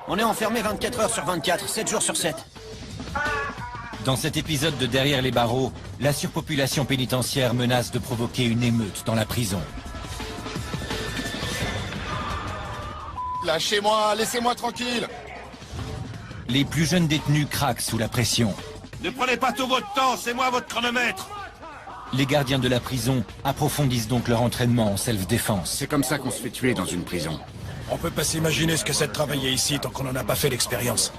On est enfermé 24 heures sur 24, 7 jours sur 7. Dans cet épisode de Derrière les barreaux, la surpopulation pénitentiaire menace de provoquer une émeute dans la prison. Lâchez-moi, laissez-moi tranquille. Les plus jeunes détenus craquent sous la pression. Ne prenez pas tout votre temps, c'est moi votre chronomètre. Les gardiens de la prison approfondissent donc leur entraînement en self-défense. C'est comme ça qu'on se fait tuer dans une prison. On peut pas s'imaginer ce que c'est de travailler ici tant qu'on n'en a pas fait l'expérience.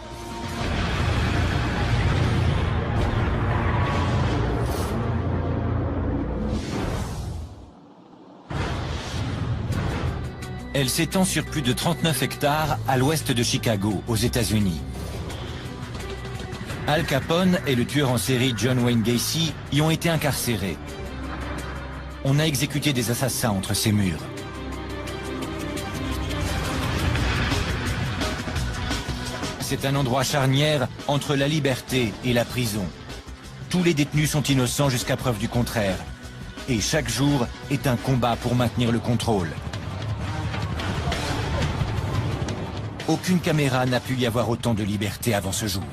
Elle s'étend sur plus de 39 hectares à l'ouest de Chicago, aux États-Unis. Al Capone et le tueur en série John Wayne Gacy y ont été incarcérés. On a exécuté des assassins entre ces murs. C'est un endroit charnière entre la liberté et la prison. Tous les détenus sont innocents jusqu'à preuve du contraire. Et chaque jour est un combat pour maintenir le contrôle. Aucune caméra n'a pu y avoir autant de liberté avant ce jour.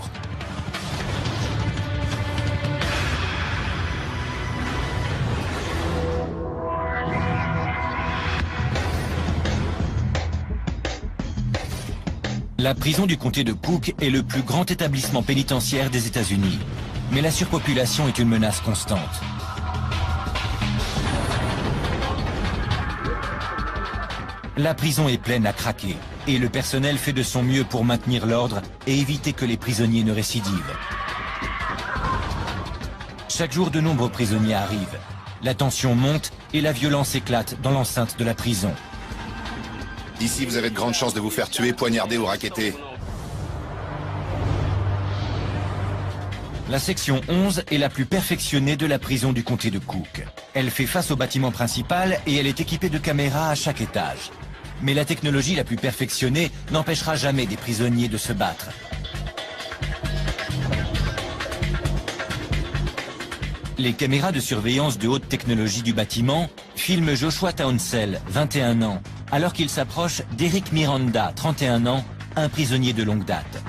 La prison du comté de Cook est le plus grand établissement pénitentiaire des États-Unis. Mais la surpopulation est une menace constante. La prison est pleine à craquer. Et le personnel fait de son mieux pour maintenir l'ordre et éviter que les prisonniers ne récidivent. Chaque jour, de nombreux prisonniers arrivent. La tension monte et la violence éclate dans l'enceinte de la prison. Ici, vous avez de grandes chances de vous faire tuer, poignarder ou racketter. La section 11 est la plus perfectionnée de la prison du comté de Cook. Elle fait face au bâtiment principal et elle est équipée de caméras à chaque étage. Mais la technologie la plus perfectionnée n'empêchera jamais des prisonniers de se battre. Les caméras de surveillance de haute technologie du bâtiment filment Joshua Townsell, 21 ans, alors qu'il s'approche d'Eric Miranda, 31 ans, un prisonnier de longue date.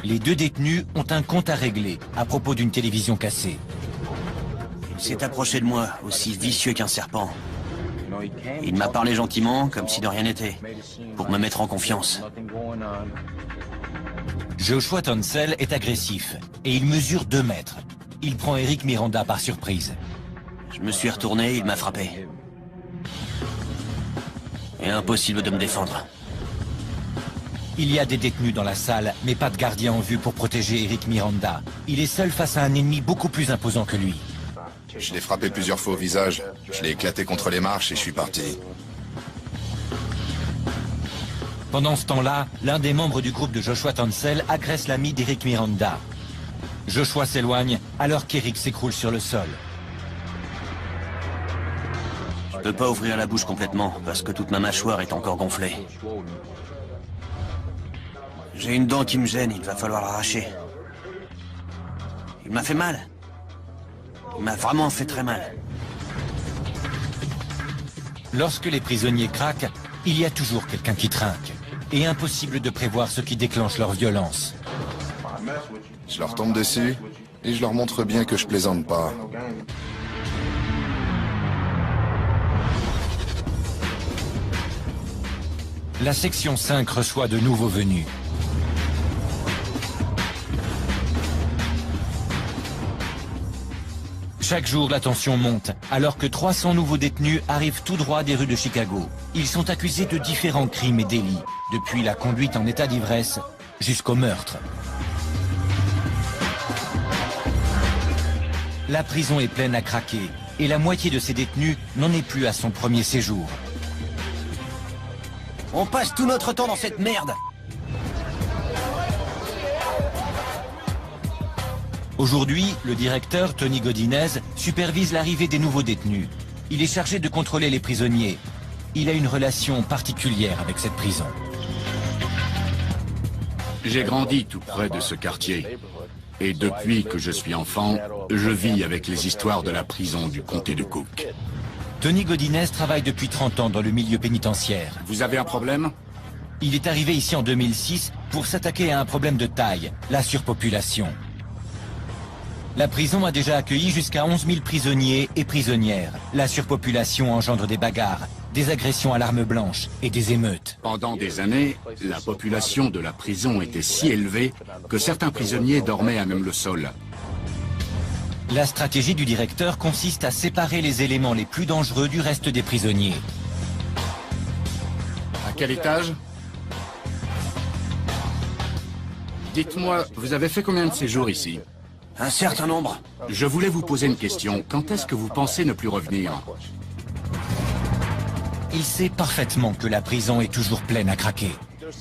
Les deux détenus ont un compte à régler à propos d'une télévision cassée. Il s'est approché de moi, aussi vicieux qu'un serpent. Il m'a parlé gentiment, comme si de rien n'était, pour me mettre en confiance. Joshua Townsell est agressif et il mesure 2 mètres. Il prend Eric Miranda par surprise. Je me suis retourné, il m'a frappé. Et impossible de me défendre. Il y a des détenus dans la salle, mais pas de gardien en vue pour protéger Eric Miranda. Il est seul face à un ennemi beaucoup plus imposant que lui. Je l'ai frappé plusieurs fois au visage. Je l'ai éclaté contre les marches et je suis parti. Pendant ce temps-là, l'un des membres du groupe de Joshua Townsell agresse l'ami d'Eric Miranda. Joshua s'éloigne alors qu'Eric s'écroule sur le sol. Je peux pas ouvrir la bouche complètement, parce que toute ma mâchoire est encore gonflée. J'ai une dent qui me gêne, il va falloir l'arracher. Il m'a fait mal. Il m'a vraiment fait très mal. Lorsque les prisonniers craquent, il y a toujours quelqu'un qui trinque. Et impossible de prévoir ce qui déclenche leur violence. Je leur tombe dessus et je leur montre bien que je plaisante pas. La section 5 reçoit de nouveaux venus. Chaque jour, la tension monte, alors que 300 nouveaux détenus arrivent tout droit des rues de Chicago. Ils sont accusés de différents crimes et délits, depuis la conduite en état d'ivresse jusqu'au meurtre. La prison est pleine à craquer, et la moitié de ces détenus n'en est plus à son premier séjour. On passe tout notre temps dans cette merde. Aujourd'hui, le directeur, Tony Godinez, supervise l'arrivée des nouveaux détenus. Il est chargé de contrôler les prisonniers. Il a une relation particulière avec cette prison. J'ai grandi tout près de ce quartier. Et depuis que je suis enfant, je vis avec les histoires de la prison du comté de Cook. Tony Godinez travaille depuis 30 ans dans le milieu pénitentiaire. Vous avez un problème? Il est arrivé ici en 2006 pour s'attaquer à un problème de taille, la surpopulation. La prison a déjà accueilli jusqu'à 11 000 prisonniers et prisonnières. La surpopulation engendre des bagarres, des agressions à l'arme blanche et des émeutes. Pendant des années, la population de la prison était si élevée que certains prisonniers dormaient à même le sol. La stratégie du directeur consiste à séparer les éléments les plus dangereux du reste des prisonniers. À quel étage? Dites-moi, vous avez fait combien de séjours ici? Un certain nombre. Je voulais vous poser une question. Quand est-ce que vous pensez ne plus revenir? Il sait parfaitement que la prison est toujours pleine à craquer.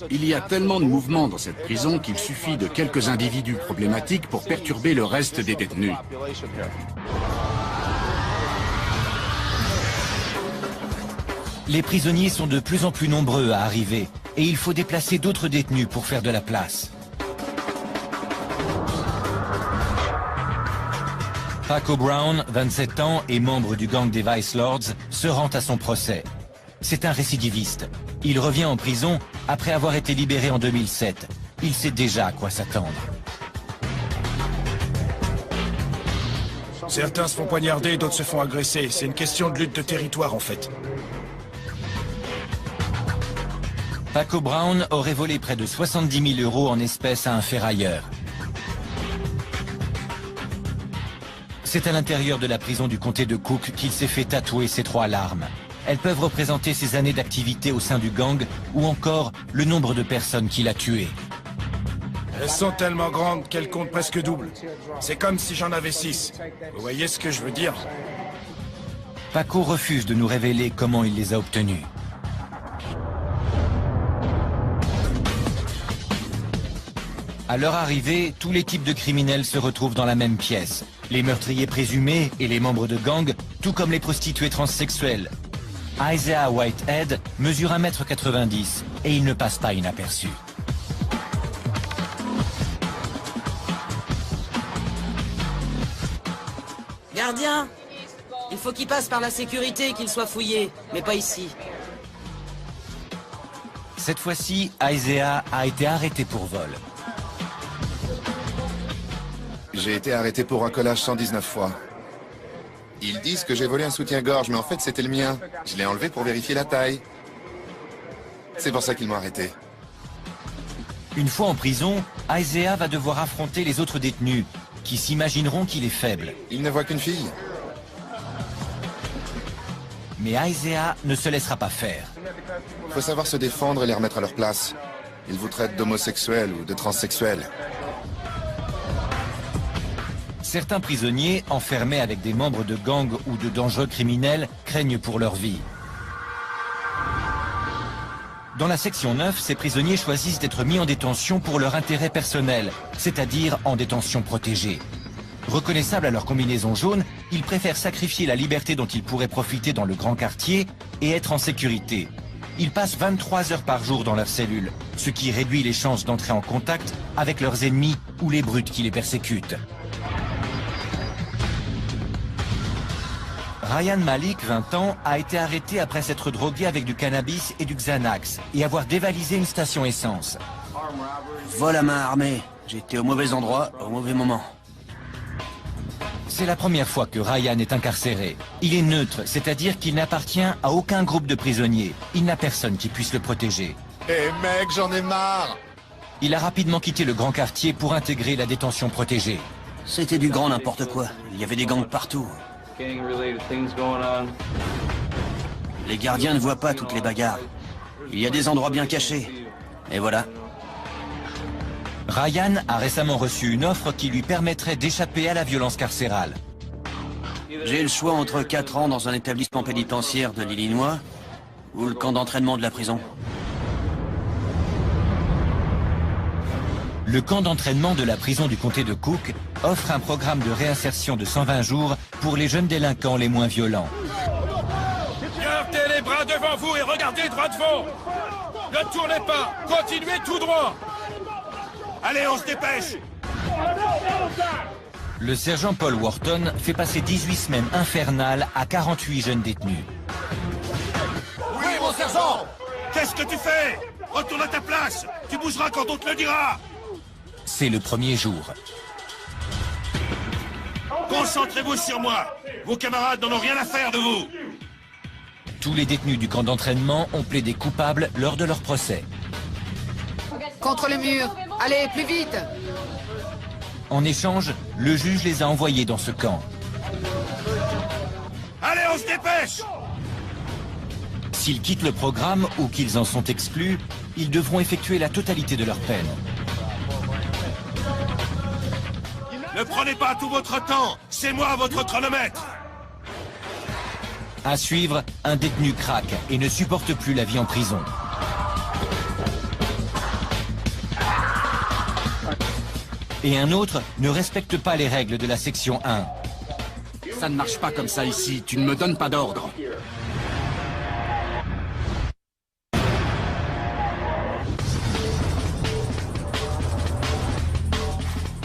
Il y a tellement de mouvements dans cette prison qu'il suffit de quelques individus problématiques pour perturber le reste des détenus. Les prisonniers sont de plus en plus nombreux à arriver et il faut déplacer d'autres détenus pour faire de la place. Paco Brown, 27 ans et membre du gang des Vice Lords, se rend à son procès. C'est un récidiviste. Il revient en prison après avoir été libéré en 2007. Il sait déjà à quoi s'attendre. Certains se font poignarder, d'autres se font agresser. C'est une question de lutte de territoire, en fait. Paco Brown aurait volé près de 70 000 € en espèces à un ferrailleur. C'est à l'intérieur de la prison du comté de Cook qu'il s'est fait tatouer ces 3 larmes. Elles peuvent représenter ses années d'activité au sein du gang ou encore le nombre de personnes qu'il a tuées. Elles sont tellement grandes qu'elles comptent presque double. C'est comme si j'en avais 6. Vous voyez ce que je veux dire? Paco refuse de nous révéler comment il les a obtenues. À leur arrivée, tous les types de criminels se retrouvent dans la même pièce. Les meurtriers présumés et les membres de gang, tout comme les prostituées transsexuelles. Isaiah Whitehead mesure 1,90 m et il ne passe pas inaperçu. Gardien, il faut qu'il passe par la sécurité et qu'il soit fouillé, mais pas ici. Cette fois-ci, Isaiah a été arrêté pour vol. J'ai été arrêté pour racolage 119 fois. Ils disent que j'ai volé un soutien-gorge, mais en fait c'était le mien. Je l'ai enlevé pour vérifier la taille. C'est pour ça qu'ils m'ont arrêté. Une fois en prison, Isaiah va devoir affronter les autres détenus, qui s'imagineront qu'il est faible. Il ne voit qu'une fille. Mais Isaiah ne se laissera pas faire. Faut savoir se défendre et les remettre à leur place. Ils vous traitent d'homosexuels ou de transsexuels. Certains prisonniers, enfermés avec des membres de gangs ou de dangereux criminels, craignent pour leur vie. Dans la section 9, ces prisonniers choisissent d'être mis en détention pour leur intérêt personnel, c'est-à-dire en détention protégée. Reconnaissables à leur combinaison jaune, ils préfèrent sacrifier la liberté dont ils pourraient profiter dans le grand quartier et être en sécurité. Ils passent 23 heures par jour dans leur cellule, ce qui réduit les chances d'entrer en contact avec leurs ennemis ou les brutes qui les persécutent. Ryan Malik, 20 ans, a été arrêté après s'être drogué avec du cannabis et du Xanax et avoir dévalisé une station essence. Vol à main armée. J'étais au mauvais endroit, au mauvais moment. C'est la première fois que Ryan est incarcéré. Il est neutre, c'est-à-dire qu'il n'appartient à aucun groupe de prisonniers. Il n'a personne qui puisse le protéger. Eh mec, j'en ai marre! Il a rapidement quitté le grand quartier pour intégrer la détention protégée. C'était du grand n'importe quoi. Il y avait des gangs partout. Les gardiens ne voient pas toutes les bagarres. Il y a des endroits bien cachés. Et voilà. Ryan a récemment reçu une offre qui lui permettrait d'échapper à la violence carcérale. J'ai le choix entre 4 ans dans un établissement pénitentiaire de l'Illinois ou le camp d'entraînement de la prison. Le camp d'entraînement de la prison du comté de Cook offre un programme de réinsertion de 120 jours pour les jeunes délinquants les moins violents. Gardez les bras devant vous et regardez droit devant. Ne tournez pas, continuez tout droit. Allez, on se dépêche! Le sergent Paul Wharton fait passer 18 semaines infernales à 48 jeunes détenus. Oui, mon sergent! Qu'est-ce que tu fais? Retourne à ta place. Tu bougeras quand on te le dira. C'est le premier jour. Concentrez-vous sur moi. Vos camarades n'en ont rien à faire de vous. Tous les détenus du camp d'entraînement ont plaidé coupables lors de leur procès. Contre le mur. Allez, plus vite. En échange, le juge les a envoyés dans ce camp. Allez, on se dépêche. S'ils quittent le programme ou qu'ils en sont exclus, ils devront effectuer la totalité de leur peine. Ne prenez pas tout votre temps. C'est moi votre chronomètre. À suivre, un détenu craque et ne supporte plus la vie en prison. Et un autre ne respecte pas les règles de la section 1. Ça ne marche pas comme ça ici, tu ne me donnes pas d'ordre.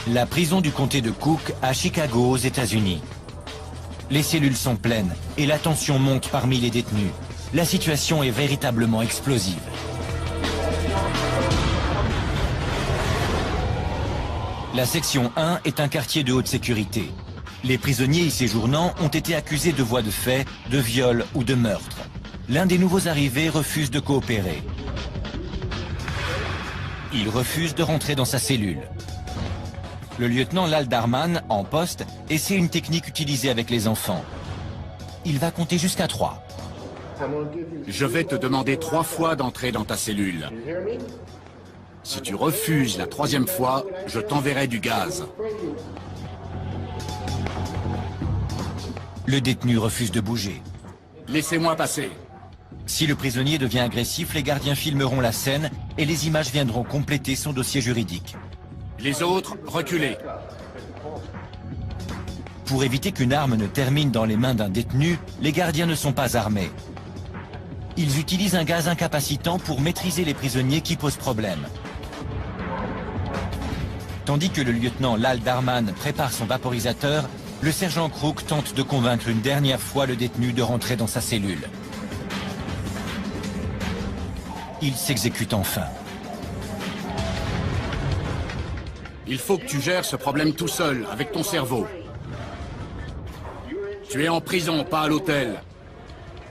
La prison du comté de Cook à Chicago aux États-Unis. Les cellules sont pleines et la tension monte parmi les détenus. La situation est véritablement explosive. La section 1 est un quartier de haute sécurité. Les prisonniers y séjournant ont été accusés de voies de fait, de viol ou de meurtre. L'un des nouveaux arrivés refuse de coopérer. Il refuse de rentrer dans sa cellule. Le lieutenant Lal Darman, en poste, essaie une technique utilisée avec les enfants. Il va compter jusqu'à 3. Je vais te demander 3 fois d'entrer dans ta cellule. Si tu refuses la 3e fois, je t'enverrai du gaz. Le détenu refuse de bouger. Laissez-moi passer. Si le prisonnier devient agressif, les gardiens filmeront la scène et les images viendront compléter son dossier juridique. Les autres, reculez. Pour éviter qu'une arme ne termine dans les mains d'un détenu, les gardiens ne sont pas armés. Ils utilisent un gaz incapacitant pour maîtriser les prisonniers qui posent problème. Tandis que le lieutenant Lal Darman prépare son vaporisateur, le sergent Crook tente de convaincre une dernière fois le détenu de rentrer dans sa cellule. Il s'exécute enfin. Il faut que tu gères ce problème tout seul, avec ton cerveau. Tu es en prison, pas à l'hôtel.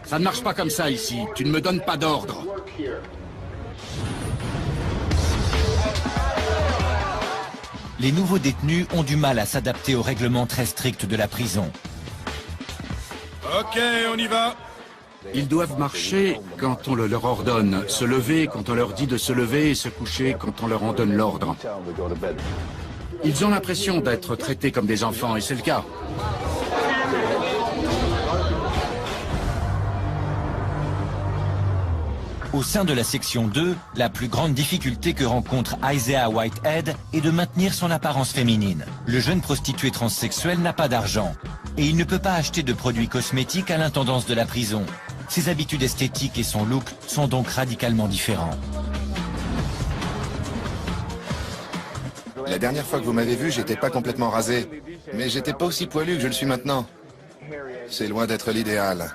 Ça ne marche pas comme ça ici, tu ne me donnes pas d'ordre. Les nouveaux détenus ont du mal à s'adapter aux règlements très stricts de la prison. Ok, on y va. Ils doivent marcher quand on le leur ordonne, se lever quand on leur dit de se lever et se coucher quand on leur en donne l'ordre. Ils ont l'impression d'être traités comme des enfants, et c'est le cas. Au sein de la section 2, la plus grande difficulté que rencontre Isaiah Whitehead est de maintenir son apparence féminine. Le jeune prostitué transsexuel n'a pas d'argent et il ne peut pas acheter de produits cosmétiques à l'intendance de la prison. Ses habitudes esthétiques et son look sont donc radicalement différents. La dernière fois que vous m'avez vu, j'étais pas complètement rasé. Mais j'étais pas aussi poilu que je le suis maintenant. C'est loin d'être l'idéal.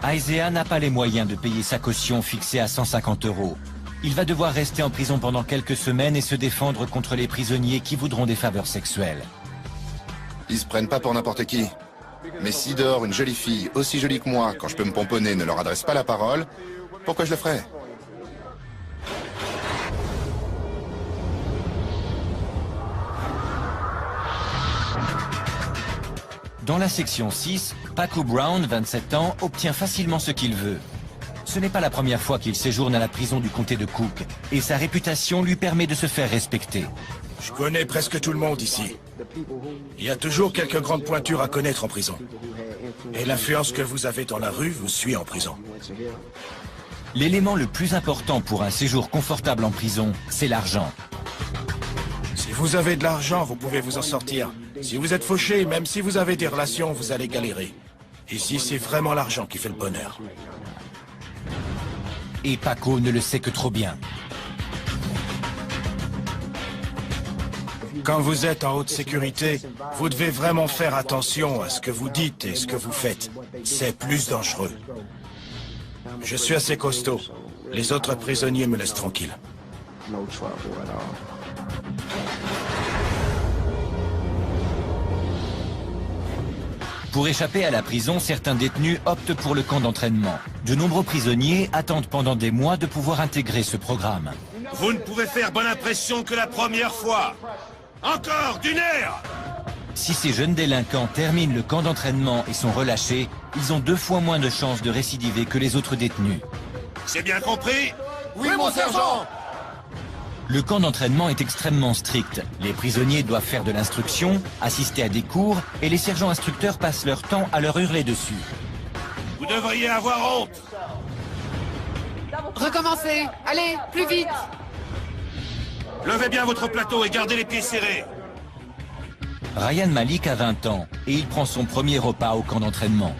Isaiah n'a pas les moyens de payer sa caution fixée à 150 €. Il va devoir rester en prison pendant quelques semaines et se défendre contre les prisonniers qui voudront des faveurs sexuelles. Ils se prennent pas pour n'importe qui. Mais si dehors une jolie fille, aussi jolie que moi, quand je peux me pomponner, ne leur adresse pas la parole, pourquoi je le ferais? Dans la section 6, Paco Brown, 27 ans, obtient facilement ce qu'il veut. Ce n'est pas la première fois qu'il séjourne à la prison du comté de Cook, et sa réputation lui permet de se faire respecter. Je connais presque tout le monde ici. Il y a toujours quelques grandes pointures à connaître en prison. Et l'influence que vous avez dans la rue vous suit en prison. L'élément le plus important pour un séjour confortable en prison, c'est l'argent. Si vous avez de l'argent, vous pouvez vous en sortir. Si vous êtes fauché, même si vous avez des relations, vous allez galérer. Ici, c'est vraiment l'argent qui fait le bonheur. Et Paco ne le sait que trop bien. Quand vous êtes en haute sécurité, vous devez vraiment faire attention à ce que vous dites et ce que vous faites. C'est plus dangereux. Je suis assez costaud. Les autres prisonniers me laissent tranquille. Pour échapper à la prison, certains détenus optent pour le camp d'entraînement. De nombreux prisonniers attendent pendant des mois de pouvoir intégrer ce programme. Vous ne pouvez faire bonne impression que la première fois. Encore, du nerf! Si ces jeunes délinquants terminent le camp d'entraînement et sont relâchés, ils ont 2 fois moins de chances de récidiver que les autres détenus. C'est bien compris? Oui, mon sergent! Le camp d'entraînement est extrêmement strict. Les prisonniers doivent faire de l'instruction, assister à des cours, et les sergents instructeurs passent leur temps à leur hurler dessus. Vous devriez avoir honte. Recommencez. Allez, plus vite. Levez bien votre plateau et gardez les pieds serrés. Ryan Malik a 20 ans, et il prend son premier repas au camp d'entraînement.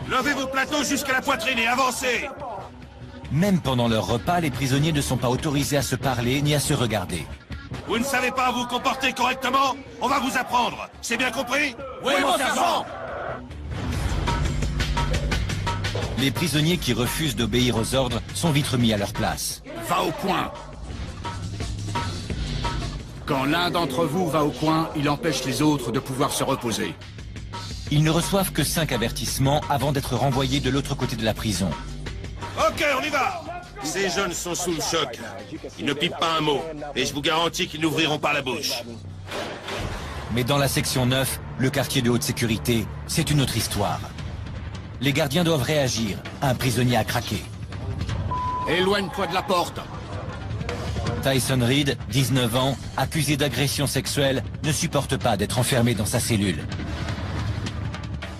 Levez vos plateaux jusqu'à la poitrine et avancez. Même pendant leur repas, les prisonniers ne sont pas autorisés à se parler ni à se regarder. Vous ne savez pas vous comporter correctement? On va vous apprendre. C'est bien compris? Oui, mon sergent! Les prisonniers qui refusent d'obéir aux ordres sont vite remis à leur place. Va au coin. Quand l'un d'entre vous va au coin, il empêche les autres de pouvoir se reposer. Ils ne reçoivent que 5 avertissements avant d'être renvoyés de l'autre côté de la prison. Ok, on y va. Ces jeunes sont sous le choc. Ils ne pipent pas un mot. Et je vous garantis qu'ils n'ouvriront pas la bouche. Mais dans la section 9, le quartier de haute sécurité, c'est une autre histoire. Les gardiens doivent réagir. Un prisonnier a craqué. Éloigne-toi de la porte. Tyson Reed, 19 ans, accusé d'agression sexuelle, ne supporte pas d'être enfermé dans sa cellule.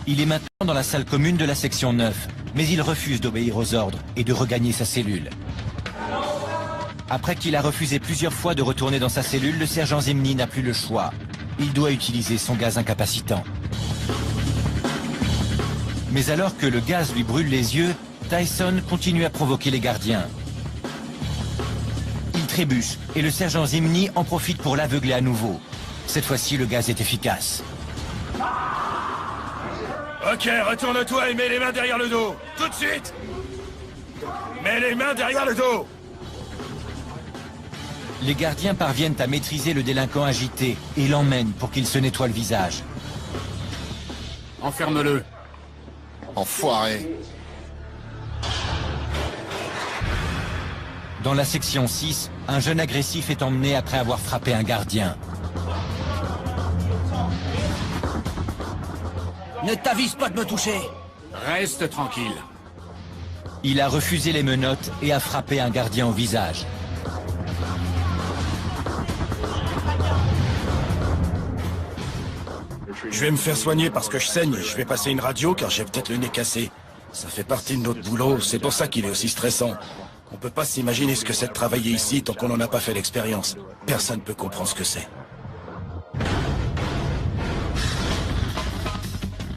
Il est maintenant dans la salle commune de la section 9, mais il refuse d'obéir aux ordres et de regagner sa cellule. Après qu'il a refusé plusieurs fois de retourner dans sa cellule, le sergent Zimny n'a plus le choix. Il doit utiliser son gaz incapacitant. Mais alors que le gaz lui brûle les yeux, Tyson continue à provoquer les gardiens. Il trébuche et le sergent Zimny en profite pour l'aveugler à nouveau. Cette fois-ci, le gaz est efficace. Ok, retourne-toi et mets les mains derrière le dos. Tout de suite! Mets les mains derrière le dos! Les gardiens parviennent à maîtriser le délinquant agité et l'emmènent pour qu'il se nettoie le visage. Enferme-le. Enfoiré. Dans la section 6, un jeune agressif est emmené après avoir frappé un gardien. Ne t'avise pas de me toucher. Reste tranquille. Il a refusé les menottes et a frappé un gardien au visage. Je vais me faire soigner parce que je saigne. Je vais passer une radio car j'ai peut-être le nez cassé. Ça fait partie de notre boulot, c'est pour ça qu'il est aussi stressant. On peut pas s'imaginer ce que c'est de travailler ici tant qu'on n'en a pas fait l'expérience. Personne ne peut comprendre ce que c'est.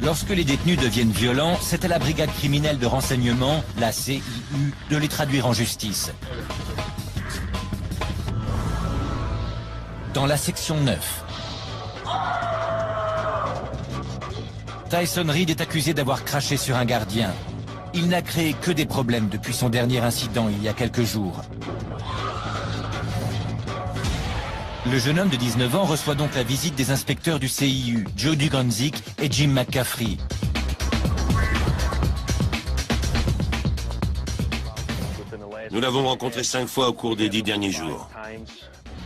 Lorsque les détenus deviennent violents, c'est à la brigade criminelle de renseignement, la CIU, de les traduire en justice. Dans la section 9. Tyson Reed est accusé d'avoir craché sur un gardien. Il n'a créé que des problèmes depuis son dernier incident il y a quelques jours. Le jeune homme de 19 ans reçoit donc la visite des inspecteurs du CIU, Joe Duganzik et Jim McCaffrey. Nous l'avons rencontré 5 fois au cours des 10 derniers jours.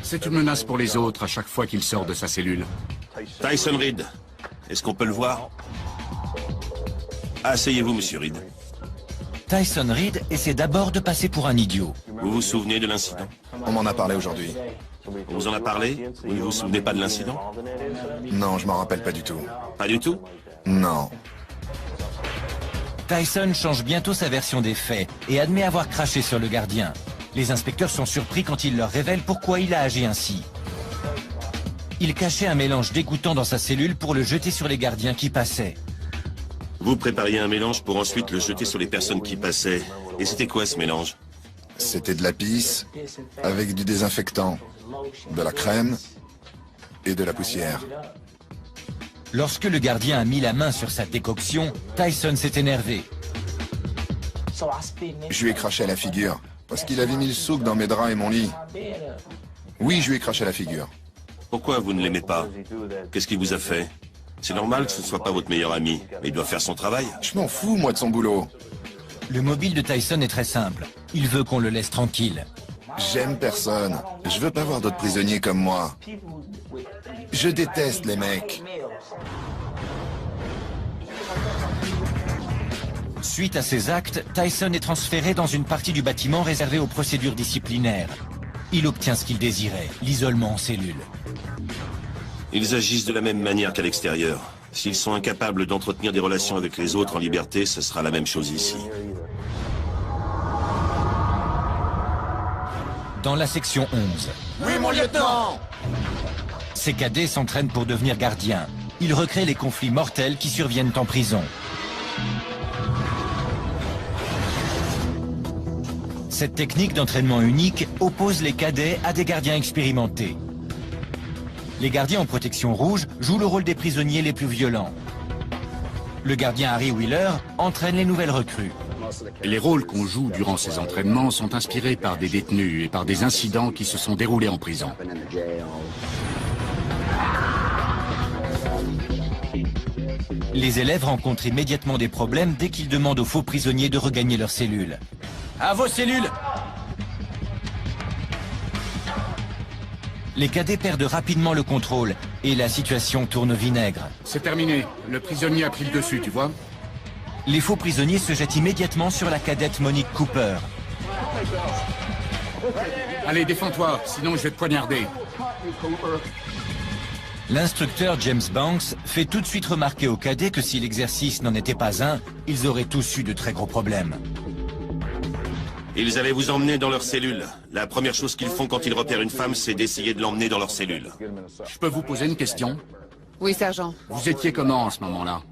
C'est une menace pour les autres à chaque fois qu'il sort de sa cellule. Tyson Reed, est-ce qu'on peut le voir? Asseyez-vous, monsieur Reed. Tyson Reed essaie d'abord de passer pour un idiot. Vous vous souvenez de l'incident? On m'en a parlé aujourd'hui. On vous en a parlé? Vous ne vous souvenez pas de l'incident? Non, je m'en rappelle pas du tout. Pas du tout? Non. Tyson change bientôt sa version des faits et admet avoir craché sur le gardien. Les inspecteurs sont surpris quand il leur révèle pourquoi il a agi ainsi. Il cachait un mélange dégoûtant dans sa cellule pour le jeter sur les gardiens qui passaient. Vous prépariez un mélange pour ensuite le jeter sur les personnes qui passaient. Et c'était quoi ce mélange? C'était de la pisse avec du désinfectant, de la crème et de la poussière. Lorsque le gardien a mis la main sur sa décoction, Tyson s'est énervé. Je lui ai craché à la figure, parce qu'il avait mis le souk dans mes draps et mon lit. Oui, je lui ai craché à la figure. Pourquoi vous ne l'aimez pas? Qu'est-ce qu'il vous a fait? C'est normal que ce ne soit pas votre meilleur ami, mais il doit faire son travail. Je m'en fous, moi, de son boulot. Le mobile de Tyson est très simple. Il veut qu'on le laisse tranquille. J'aime personne. Je veux pas voir d'autres prisonniers comme moi. Je déteste les mecs. Suite à ces actes, Tyson est transféré dans une partie du bâtiment réservée aux procédures disciplinaires. Il obtient ce qu'il désirait, l'isolement en cellule. Ils agissent de la même manière qu'à l'extérieur. S'ils sont incapables d'entretenir des relations avec les autres en liberté, ce sera la même chose ici. Dans la section 11. Oui, mon lieutenant! Ces cadets s'entraînent pour devenir gardiens. Ils recréent les conflits mortels qui surviennent en prison. Cette technique d'entraînement unique oppose les cadets à des gardiens expérimentés. Les gardiens en protection rouge jouent le rôle des prisonniers les plus violents. Le gardien Harry Wheeler entraîne les nouvelles recrues. Les rôles qu'on joue durant ces entraînements sont inspirés par des détenus et par des incidents qui se sont déroulés en prison. Les élèves rencontrent immédiatement des problèmes dès qu'ils demandent aux faux prisonniers de regagner leurs cellules. À vos cellules! Les cadets perdent rapidement le contrôle et la situation tourne au vinaigre. C'est terminé. Le prisonnier a pris le dessus, tu vois? Les faux prisonniers se jettent immédiatement sur la cadette Monique Cooper. Allez, défends-toi, sinon je vais te poignarder. L'instructeur James Banks fait tout de suite remarquer aux cadets que si l'exercice n'en était pas un, ils auraient tous eu de très gros problèmes. Ils allaient vous emmener dans leur cellule. La première chose qu'ils font quand ils repèrent une femme, c'est d'essayer de l'emmener dans leur cellule. Je peux vous poser une question? Oui, sergent. Vous étiez comment en ce moment-là?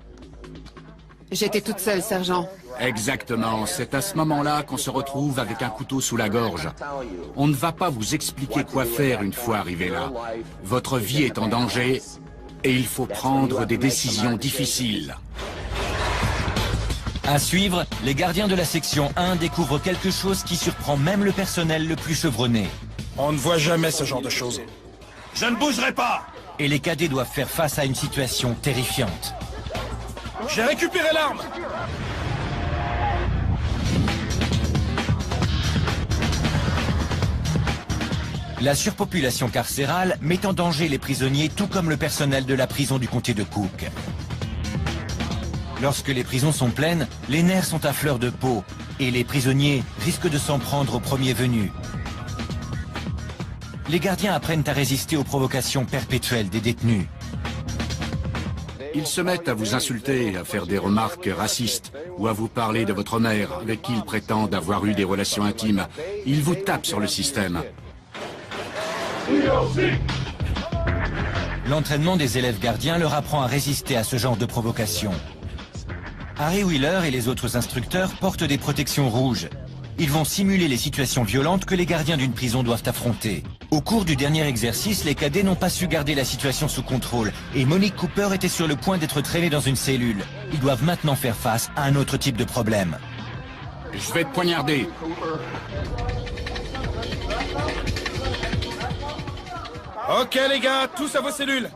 J'étais toute seule, sergent. Exactement, c'est à ce moment-là qu'on se retrouve avec un couteau sous la gorge. On ne va pas vous expliquer quoi faire une fois arrivé là. Votre vie est en danger et il faut prendre des décisions difficiles. À suivre, les gardiens de la section 1 découvrent quelque chose qui surprend même le personnel le plus chevronné. On ne voit jamais ce genre de choses. Je ne bougerai pas! Et les cadets doivent faire face à une situation terrifiante. J'ai récupéré l'arme! La surpopulation carcérale met en danger les prisonniers tout comme le personnel de la prison du comté de Cook. Lorsque les prisons sont pleines, les nerfs sont à fleur de peau et les prisonniers risquent de s'en prendre au premier venu. Les gardiens apprennent à résister aux provocations perpétuelles des détenus. Ils se mettent à vous insulter, à faire des remarques racistes ou à vous parler de votre mère avec qui ils prétendent avoir eu des relations intimes. Ils vous tapent sur le système. L'entraînement des élèves gardiens leur apprend à résister à ce genre de provocation. Harry Wheeler et les autres instructeurs portent des protections rouges. Ils vont simuler les situations violentes que les gardiens d'une prison doivent affronter. Au cours du dernier exercice, les cadets n'ont pas su garder la situation sous contrôle et Monique Cooper était sur le point d'être traînée dans une cellule. Ils doivent maintenant faire face à un autre type de problème. Je vais te poignarder. Ok les gars, tous à vos cellules!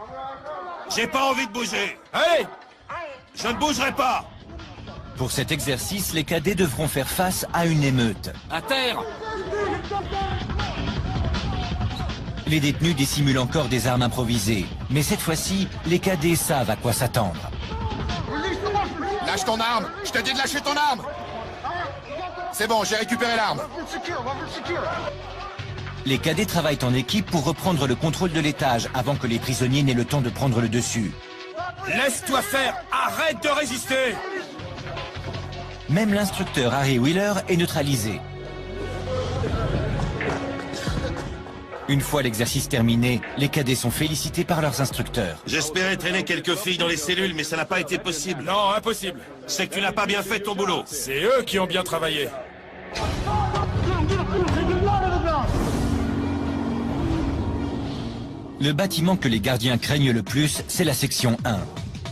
J'ai pas envie de bouger! Allez! Je ne bougerai pas! Pour cet exercice, les cadets devront faire face à une émeute. À terre! Les détenus dissimulent encore des armes improvisées. Mais cette fois-ci, les cadets savent à quoi s'attendre. Lâche ton arme! Je te dis de lâcher ton arme! C'est bon, j'ai récupéré l'arme. Les cadets travaillent en équipe pour reprendre le contrôle de l'étage avant que les prisonniers n'aient le temps de prendre le dessus. Laisse-toi faire! Arrête de résister! Même l'instructeur Harry Wheeler est neutralisé. Une fois l'exercice terminé, les cadets sont félicités par leurs instructeurs. J'espérais traîner quelques filles dans les cellules, mais ça n'a pas été possible. Non, impossible. C'est que tu n'as pas bien fait ton boulot. C'est eux qui ont bien travaillé. Le bâtiment que les gardiens craignent le plus, c'est la section 1.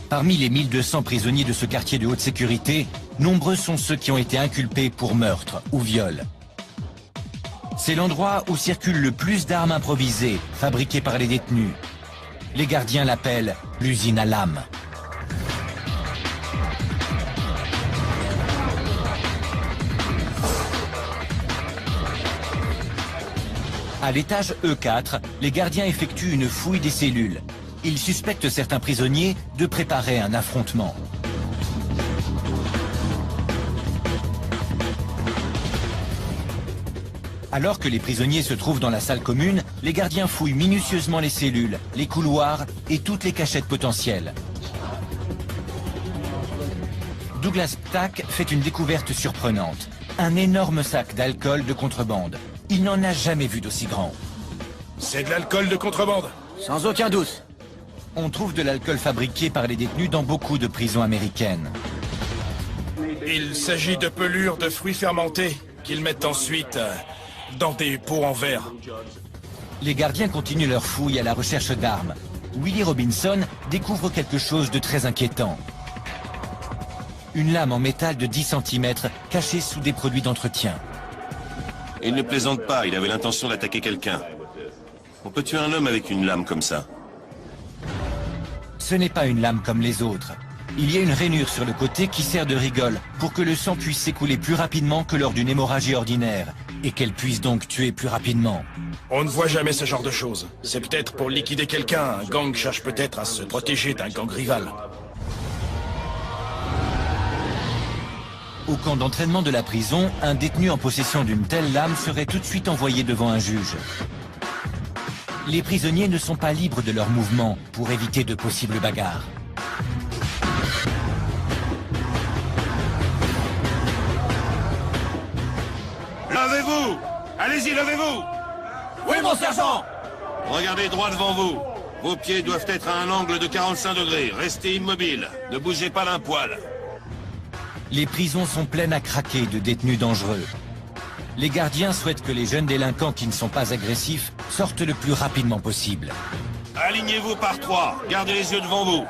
Parmi les 1200 prisonniers de ce quartier de haute sécurité, nombreux sont ceux qui ont été inculpés pour meurtre ou viol. C'est l'endroit où circule le plus d'armes improvisées, fabriquées par les détenus. Les gardiens l'appellent l'usine à lames. À l'étage E4, les gardiens effectuent une fouille des cellules. Ils suspectent certains prisonniers de préparer un affrontement. Alors que les prisonniers se trouvent dans la salle commune, les gardiens fouillent minutieusement les cellules, les couloirs et toutes les cachettes potentielles. Douglas Ptak fait une découverte surprenante. Un énorme sac d'alcool de contrebande. Il n'en a jamais vu d'aussi grand. C'est de l'alcool de contrebande? Sans aucun doute. On trouve de l'alcool fabriqué par les détenus dans beaucoup de prisons américaines. Il s'agit de pelures de fruits fermentés qu'ils mettent ensuite dans des pots en verre. Les gardiens continuent leur fouille à la recherche d'armes. Willie Robinson découvre quelque chose de très inquiétant. Une lame en métal de 10 cm cachée sous des produits d'entretien. Il ne plaisante pas, il avait l'intention d'attaquer quelqu'un. On peut tuer un homme avec une lame comme ça. Ce n'est pas une lame comme les autres. Il y a une rainure sur le côté qui sert de rigole pour que le sang puisse s'écouler plus rapidement que lors d'une hémorragie ordinaire et qu'elle puisse donc tuer plus rapidement. On ne voit jamais ce genre de choses. C'est peut-être pour liquider quelqu'un. Un gang cherche peut-être à se protéger d'un gang rival. Au camp d'entraînement de la prison, un détenu en possession d'une telle lame serait tout de suite envoyé devant un juge. Les prisonniers ne sont pas libres de leurs mouvements pour éviter de possibles bagarres. Levez-vous! Allez-y, levez-vous! Oui, mon sergent! Regardez droit devant vous. Vos pieds doivent être à un angle de 45 degrés. Restez immobile. Ne bougez pas d'un poil. Les prisons sont pleines à craquer de détenus dangereux. Les gardiens souhaitent que les jeunes délinquants qui ne sont pas agressifs sortent le plus rapidement possible. Alignez-vous par 3. Gardez les yeux devant vous.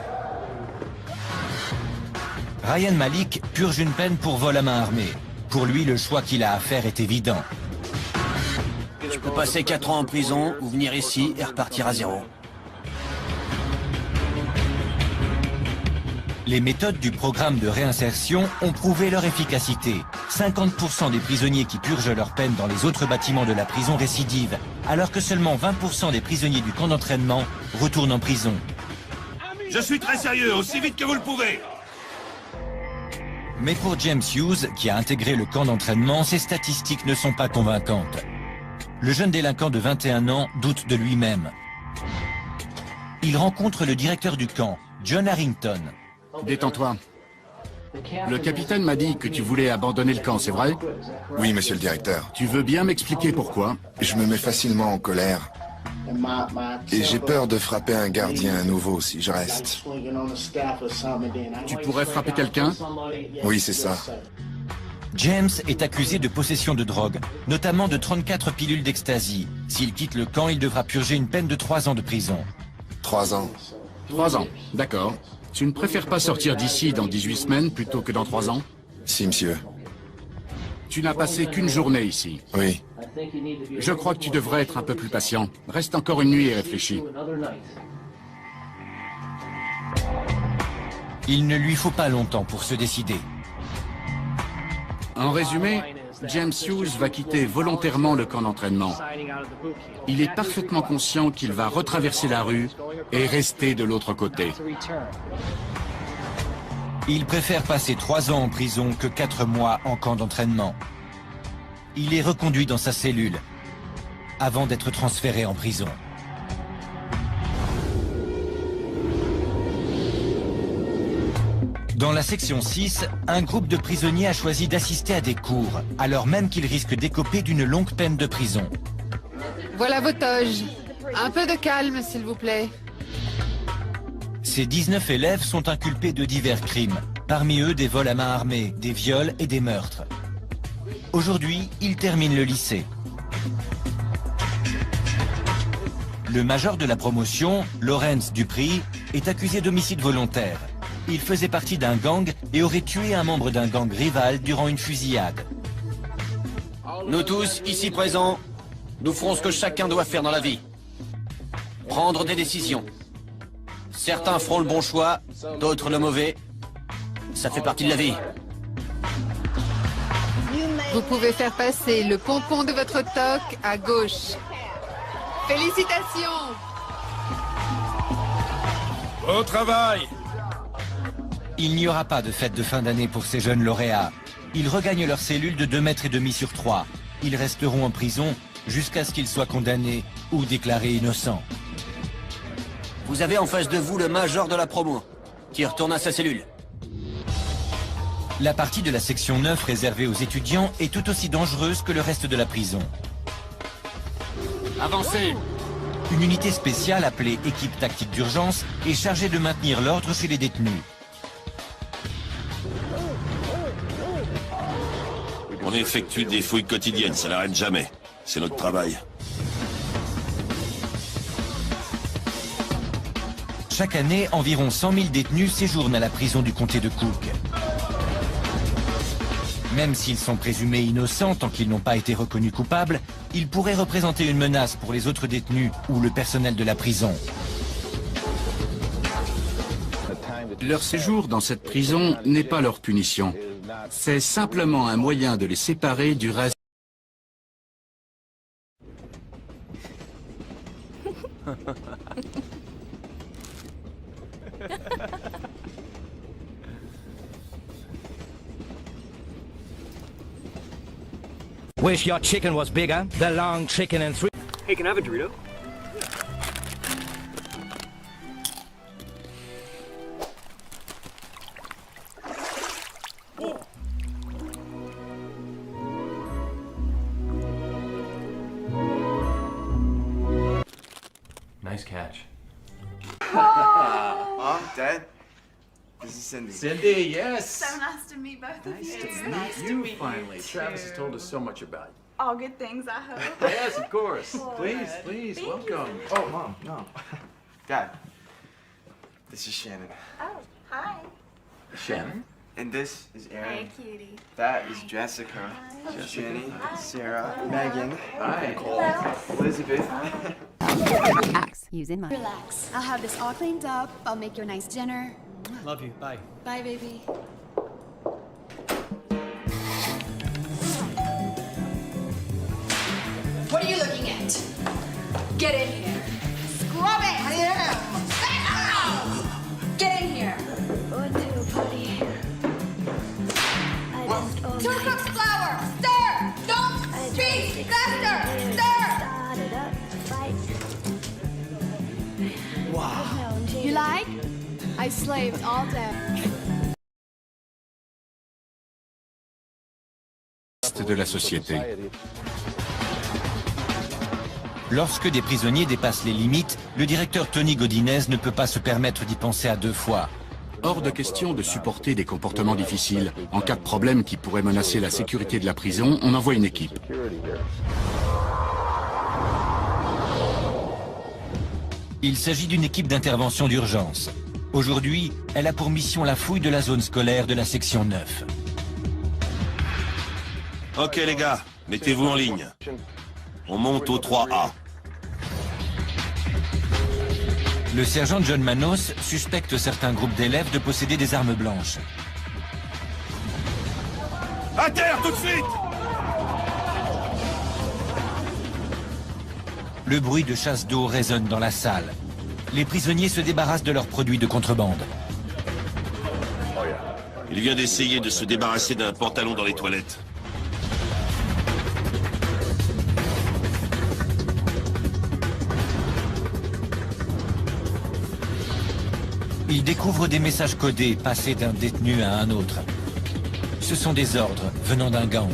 Ryan Malik purge une peine pour vol à main armée. Pour lui, le choix qu'il a à faire est évident. Je peux passer 4 ans en prison ou venir ici et repartir à zéro. Les méthodes du programme de réinsertion ont prouvé leur efficacité. 50% des prisonniers qui purgent leur peine dans les autres bâtiments de la prison récidivent, alors que seulement 20% des prisonniers du camp d'entraînement retournent en prison. Je suis très sérieux, aussi vite que vous le pouvez. Mais pour James Hughes, qui a intégré le camp d'entraînement, ces statistiques ne sont pas convaincantes. Le jeune délinquant de 21 ans doute de lui-même. Il rencontre le directeur du camp, John Harrington. Détends-toi. Le capitaine m'a dit que tu voulais abandonner le camp, c'est vrai? Oui, monsieur le directeur. Tu veux bien m'expliquer pourquoi? Je me mets facilement en colère. Et j'ai peur de frapper un gardien à nouveau si je reste. Tu pourrais frapper quelqu'un? Oui, c'est ça. James est accusé de possession de drogue, notamment de 34 pilules d'ecstasy. S'il quitte le camp, il devra purger une peine de 3 ans de prison. 3 ans. 3 ans, d'accord. Tu ne préfères pas sortir d'ici dans 18 semaines plutôt que dans 3 ans? Si, monsieur. Tu n'as passé qu'une journée ici. Oui. Je crois que tu devrais être un peu plus patient. Reste encore une nuit et réfléchis. Il ne lui faut pas longtemps pour se décider. En résumé, James Hughes va quitter volontairement le camp d'entraînement. Il est parfaitement conscient qu'il va retraverser la rue et rester de l'autre côté. Il préfère passer 3 ans en prison que 4 mois en camp d'entraînement. Il est reconduit dans sa cellule avant d'être transféré en prison. Dans la section 6, un groupe de prisonniers a choisi d'assister à des cours, alors même qu'ils risquent d'écoper d'une longue peine de prison. Voilà vos toges. Un peu de calme, s'il vous plaît. Ces 19 élèves sont inculpés de divers crimes, parmi eux des vols à main armée, des viols et des meurtres. Aujourd'hui, ils terminent le lycée. Le major de la promotion, Lawrence Dupri, est accusé d'homicide volontaire. Il faisait partie d'un gang et aurait tué un membre d'un gang rival durant une fusillade. Nous tous, ici présents, nous ferons ce que chacun doit faire dans la vie. Prendre des décisions. Certains feront le bon choix, d'autres le mauvais. Ça fait partie de la vie. Vous pouvez faire passer le pompon de votre toque à gauche. Félicitations! Au travail! Il n'y aura pas de fête de fin d'année pour ces jeunes lauréats. Ils regagnent leur cellule de 2,5 mètres sur 3. Ils resteront en prison jusqu'à ce qu'ils soient condamnés ou déclarés innocents. Vous avez en face de vous le major de la promo, qui retourne à sa cellule. La partie de la section 9 réservée aux étudiants est tout aussi dangereuse que le reste de la prison. Avancez! Une unité spéciale appelée équipe tactique d'urgence est chargée de maintenir l'ordre chez les détenus. On effectue des fouilles quotidiennes, ça n'arrête jamais. C'est notre travail. Chaque année, environ 100 000 détenus séjournent à la prison du comté de Cook. Même s'ils sont présumés innocents tant qu'ils n'ont pas été reconnus coupables, ils pourraient représenter une menace pour les autres détenus ou le personnel de la prison. Leur séjour dans cette prison n'est pas leur punition. C'est simplement un moyen de les séparer du reste. Wish your chicken was bigger. The long chicken and three. Hey, can I have a Dorito? Nice catch. Mom, Dad, this is Cindy. Cindy, yes. So nice to meet both of you. It's nice to meet you finally. Travis has told us so much about you. All good things, I hope. Yes, of course. Good. Please, Thank welcome. you. Oh, Mom, no. Dad, this is Shannon. Oh, hi. Shannon. And this is Aaron. Hey, cutie. That is Jessica. Jenny, Sarah, Megan, Hi. Nicole, Elizabeth. Relax. Using my. Relax. I'll have this all cleaned up. I'll make you a nice dinner. Love you. Bye. Bye, baby. What are you looking at? Get in here. Scrub it! I am. Get in here. What do, buddy? What? 2 cups flour. Stir. Don't speak. Faster. Stir. Wow. You like? I slaved all day. De la société. Lorsque des prisonniers dépassent les limites, le directeur Tony Godinez ne peut pas se permettre d'y penser à 2 fois. Hors de question de supporter des comportements difficiles. En cas de problème qui pourrait menacer la sécurité de la prison, on envoie une équipe. Il s'agit d'une équipe d'intervention d'urgence. Aujourd'hui, elle a pour mission la fouille de la zone scolaire de la section 9. Ok les gars, mettez-vous en ligne. On monte au 3A. Le sergent John Manos suspecte certains groupes d'élèves de posséder des armes blanches. À terre tout de suite! Le bruit de chasse d'eau résonne dans la salle. Les prisonniers se débarrassent de leurs produits de contrebande. Il vient d'essayer de se débarrasser d'un pantalon dans les toilettes. Il découvre des messages codés passés d'un détenu à un autre. Ce sont des ordres venant d'un gang.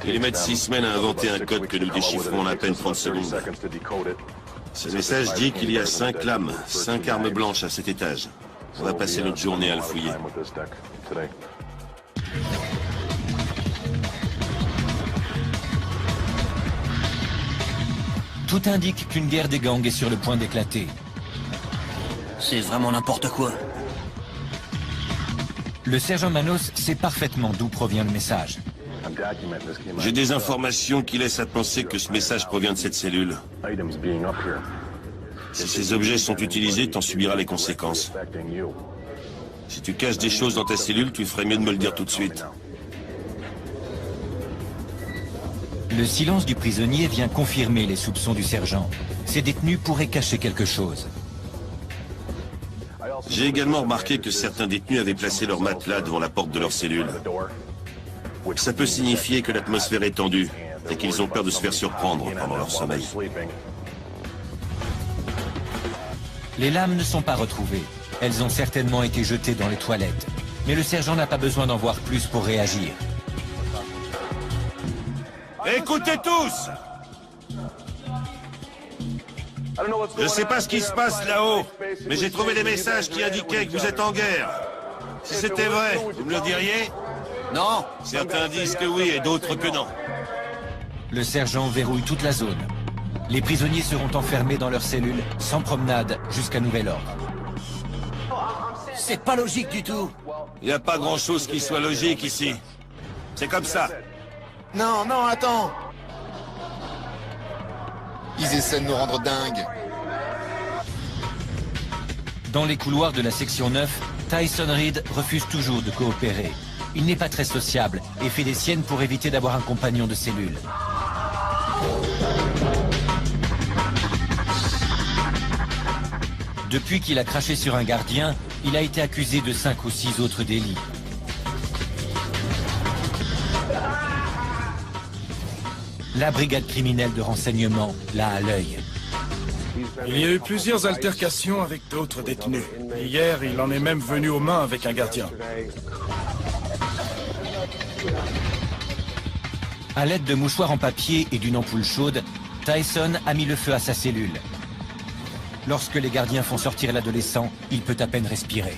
Ils mettent 6 semaines à inventer un code que nous déchiffrons en à peine 30 secondes. Ce message dit qu'il y a 5 lames, 5 armes blanches à cet étage. On va passer notre journée à le fouiller. Tout indique qu'une guerre des gangs est sur le point d'éclater. C'est vraiment n'importe quoi. Le sergent Manos sait parfaitement d'où provient le message. J'ai des informations qui laissent à penser que ce message provient de cette cellule. Si ces objets sont utilisés, t'en subiras les conséquences. Si tu caches des choses dans ta cellule, tu ferais mieux de me le dire tout de suite. Le silence du prisonnier vient confirmer les soupçons du sergent. Ces détenus pourraient cacher quelque chose. J'ai également remarqué que certains détenus avaient placé leur matelas devant la porte de leur cellule. Ça peut signifier que l'atmosphère est tendue et qu'ils ont peur de se faire surprendre pendant leur sommeil. Les lames ne sont pas retrouvées. Elles ont certainement été jetées dans les toilettes. Mais le sergent n'a pas besoin d'en voir plus pour réagir. Écoutez tous! Je sais pas ce qui se passe là-haut, mais j'ai trouvé des messages qui indiquaient que vous êtes en guerre. Si c'était vrai, vous me le diriez? Non. Certains disent que oui et d'autres que non. Le sergent verrouille toute la zone. Les prisonniers seront enfermés dans leur cellule, sans promenade, jusqu'à nouvel ordre. C'est pas logique du tout. Il n'y a pas grand-chose qui soit logique ici. C'est comme ça. Non, non, attends! Ils essaient de nous rendre dingues. Dans les couloirs de la section 9, Tyson Reed refuse toujours de coopérer. Il n'est pas très sociable et fait des siennes pour éviter d'avoir un compagnon de cellule. Depuis qu'il a craché sur un gardien, il a été accusé de 5 ou 6 autres délits. La brigade criminelle de renseignement l'a à l'œil. Il y a eu plusieurs altercations avec d'autres détenus. Hier, il en est même venu aux mains avec un gardien. À l'aide de mouchoirs en papier et d'une ampoule chaude, Tyson a mis le feu à sa cellule. Lorsque les gardiens font sortir l'adolescent, il peut à peine respirer.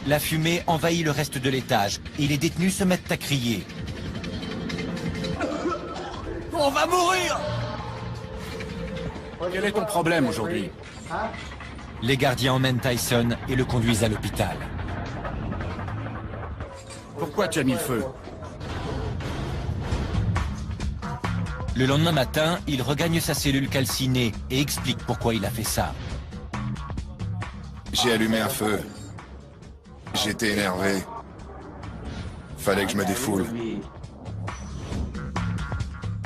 La fumée envahit le reste de l'étage et les détenus se mettent à crier. On va mourir! Quel est ton problème aujourd'hui? Les gardiens emmènent Tyson et le conduisent à l'hôpital. Pourquoi tu as mis le feu? Le lendemain matin, il regagne sa cellule calcinée et explique pourquoi il a fait ça. J'ai allumé un feu. J'étais énervé. Fallait que je me défoule.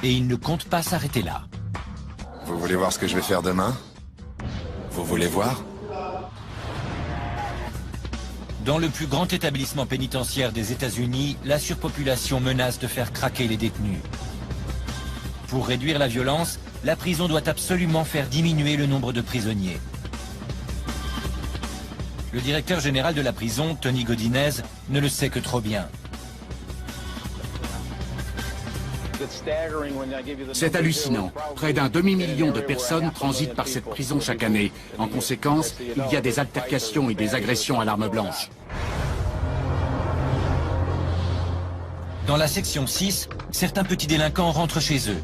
Et il ne compte pas s'arrêter là. Vous voulez voir ce que je vais faire demain? Vous voulez voir? Dans le plus grand établissement pénitentiaire des États-Unis, la surpopulation menace de faire craquer les détenus. Pour réduire la violence, la prison doit absolument faire diminuer le nombre de prisonniers. Le directeur général de la prison, Tony Godinez, ne le sait que trop bien. C'est hallucinant. Près d'un demi-million de personnes transitent par cette prison chaque année. En conséquence, il y a des altercations et des agressions à l'arme blanche. Dans la section 6, certains petits délinquants rentrent chez eux.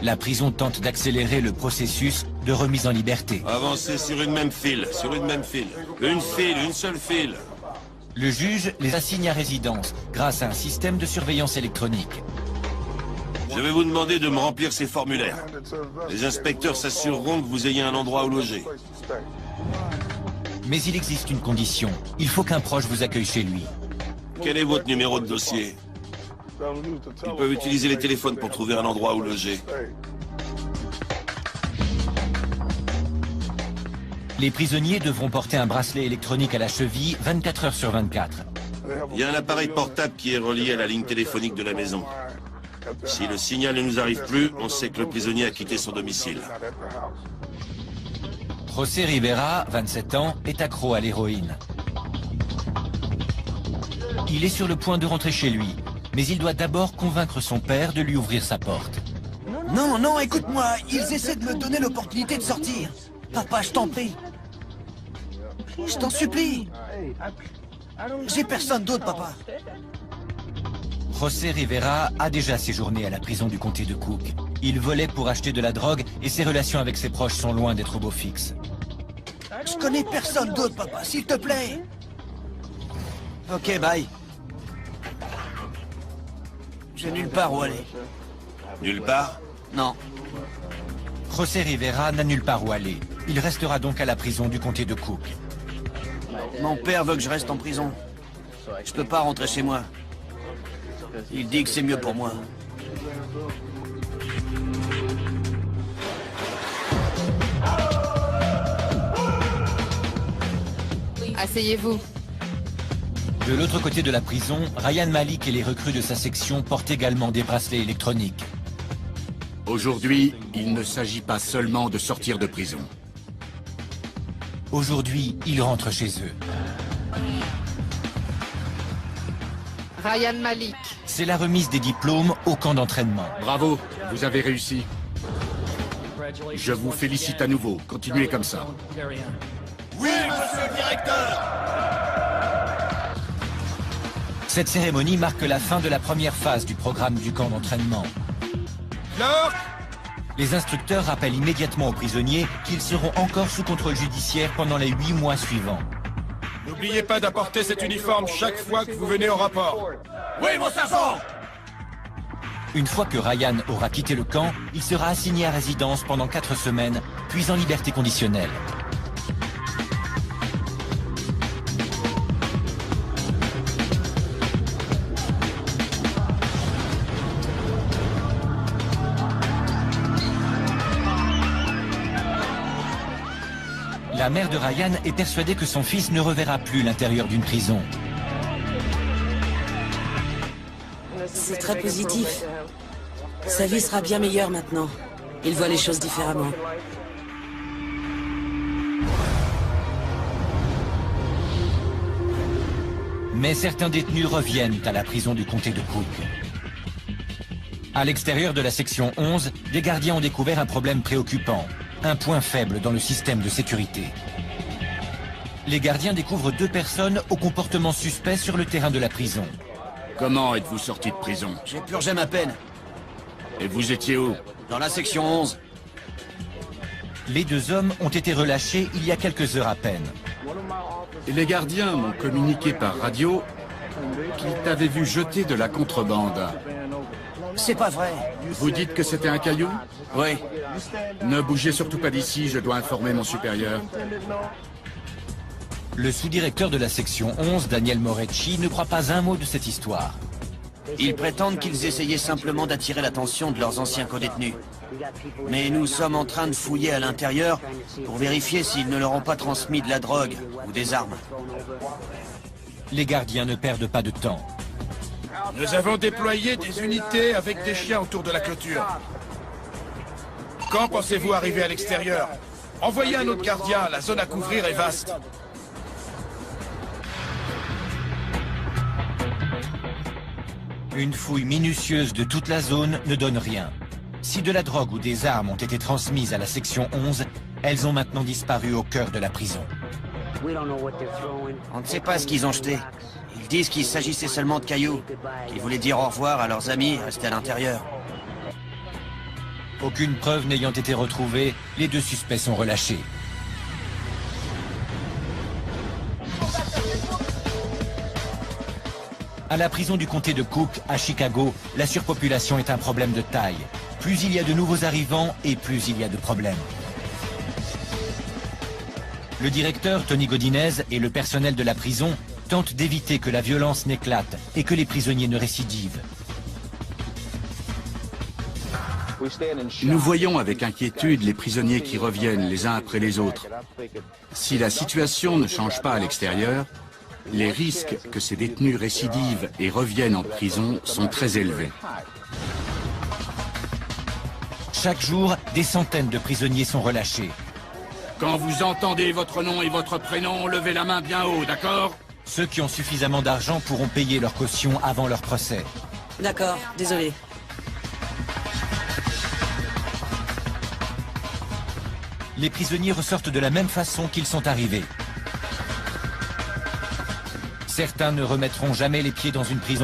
La prison tente d'accélérer le processus de remise en liberté. Avancez sur une même file, sur une même file. Une file, une seule file. Le juge les assigne à résidence grâce à un système de surveillance électronique. Je vais vous demander de me remplir ces formulaires. Les inspecteurs s'assureront que vous ayez un endroit où loger. Mais il existe une condition. Il faut qu'un proche vous accueille chez lui. Quel est votre numéro de dossier? Ils peuvent utiliser les téléphones pour trouver un endroit où loger. Les prisonniers devront porter un bracelet électronique à la cheville 24 heures sur 24. Il y a un appareil portable qui est relié à la ligne téléphonique de la maison. Si le signal ne nous arrive plus, on sait que le prisonnier a quitté son domicile. José Rivera, 27 ans, est accro à l'héroïne. Il est sur le point de rentrer chez lui, mais il doit d'abord convaincre son père de lui ouvrir sa porte. Non, non, écoute-moi, ils essaient de me donner l'opportunité de sortir. Papa, je t'en prie. Je t'en supplie. J'ai personne d'autre, papa. José Rivera a déjà séjourné à la prison du comté de Cook. Il volait pour acheter de la drogue et ses relations avec ses proches sont loin d'être au beau fixe. Je connais personne d'autre, papa, s'il te plaît. Ok, bye. J'ai nulle part où aller. Nulle part? Non. José Rivera n'a nulle part où aller. Il restera donc à la prison du comté de Cook. Mon père veut que je reste en prison. Je peux pas rentrer chez moi. Il dit que c'est mieux pour moi. Asseyez-vous. De l'autre côté de la prison, Ryan Malik et les recrues de sa section portent également des bracelets électroniques. Aujourd'hui, il ne s'agit pas seulement de sortir de prison. Aujourd'hui, ils rentrent chez eux. Ryan Malik. C'est la remise des diplômes au camp d'entraînement. Bravo, vous avez réussi. Je vous félicite à nouveau. Continuez comme ça. Oui, monsieur le directeur! Cette cérémonie marque la fin de la première phase du programme du camp d'entraînement. Les instructeurs rappellent immédiatement aux prisonniers qu'ils seront encore sous contrôle judiciaire pendant les 8 mois suivants. N'oubliez pas d'apporter cet uniforme chaque fois que vous venez au rapport. Oui, mon sergent! Une fois que Ryan aura quitté le camp, il sera assigné à résidence pendant 4 semaines, puis en liberté conditionnelle. La mère de Ryan est persuadée que son fils ne reverra plus l'intérieur d'une prison. C'est très positif. Sa vie sera bien meilleure maintenant. Il voit les choses différemment. Mais certains détenus reviennent à la prison du comté de Cook. À l'extérieur de la section 11, des gardiens ont découvert un problème préoccupant. Un point faible dans le système de sécurité. Les gardiens découvrent 2 personnes au comportement suspect sur le terrain de la prison. Comment êtes-vous sorti de prison? J'ai purgé ma peine. Et vous étiez où? Dans la section 11. Les 2 hommes ont été relâchés il y a quelques heures à peine. Les gardiens m'ont communiqué par radio qu'ils t'avaient vu jeter de la contrebande. C'est pas vrai. Vous dites que c'était un caillou? Oui. Ne bougez surtout pas d'ici, je dois informer mon supérieur. Le sous-directeur de la section 11, Daniel Morecci, ne croit pas un mot de cette histoire. Ils prétendent qu'ils essayaient simplement d'attirer l'attention de leurs anciens codétenus. Mais nous sommes en train de fouiller à l'intérieur pour vérifier s'ils ne leur ont pas transmis de la drogue ou des armes. Les gardiens ne perdent pas de temps. Nous avons déployé des unités avec des chiens autour de la clôture. Quand pensez-vous arriver à l'extérieur? Envoyez un autre gardien, la zone à couvrir est vaste. Une fouille minutieuse de toute la zone ne donne rien. Si de la drogue ou des armes ont été transmises à la section 11, elles ont maintenant disparu au cœur de la prison. On ne sait pas ce qu'ils ont jeté. Ils disent qu'il s'agissait seulement de cailloux, qu'ils voulaient dire au revoir à leurs amis restés à l'intérieur. Aucune preuve n'ayant été retrouvée, les 2 suspects sont relâchés. À la prison du comté de Cook, à Chicago, la surpopulation est un problème de taille. Plus il y a de nouveaux arrivants et plus il y a de problèmes. Le directeur, Tony Godinez, et le personnel de la prison tentent d'éviter que la violence n'éclate et que les prisonniers ne récidivent. Nous voyons avec inquiétude les prisonniers qui reviennent les uns après les autres. Si la situation ne change pas à l'extérieur, les risques que ces détenus récidivent et reviennent en prison sont très élevés. Chaque jour, des centaines de prisonniers sont relâchés. Quand vous entendez votre nom et votre prénom, levez la main bien haut, d'accord? Ceux qui ont suffisamment d'argent pourront payer leur caution avant leur procès. D'accord, désolé. Les prisonniers ressortent de la même façon qu'ils sont arrivés. Certains ne remettront jamais les pieds dans une prison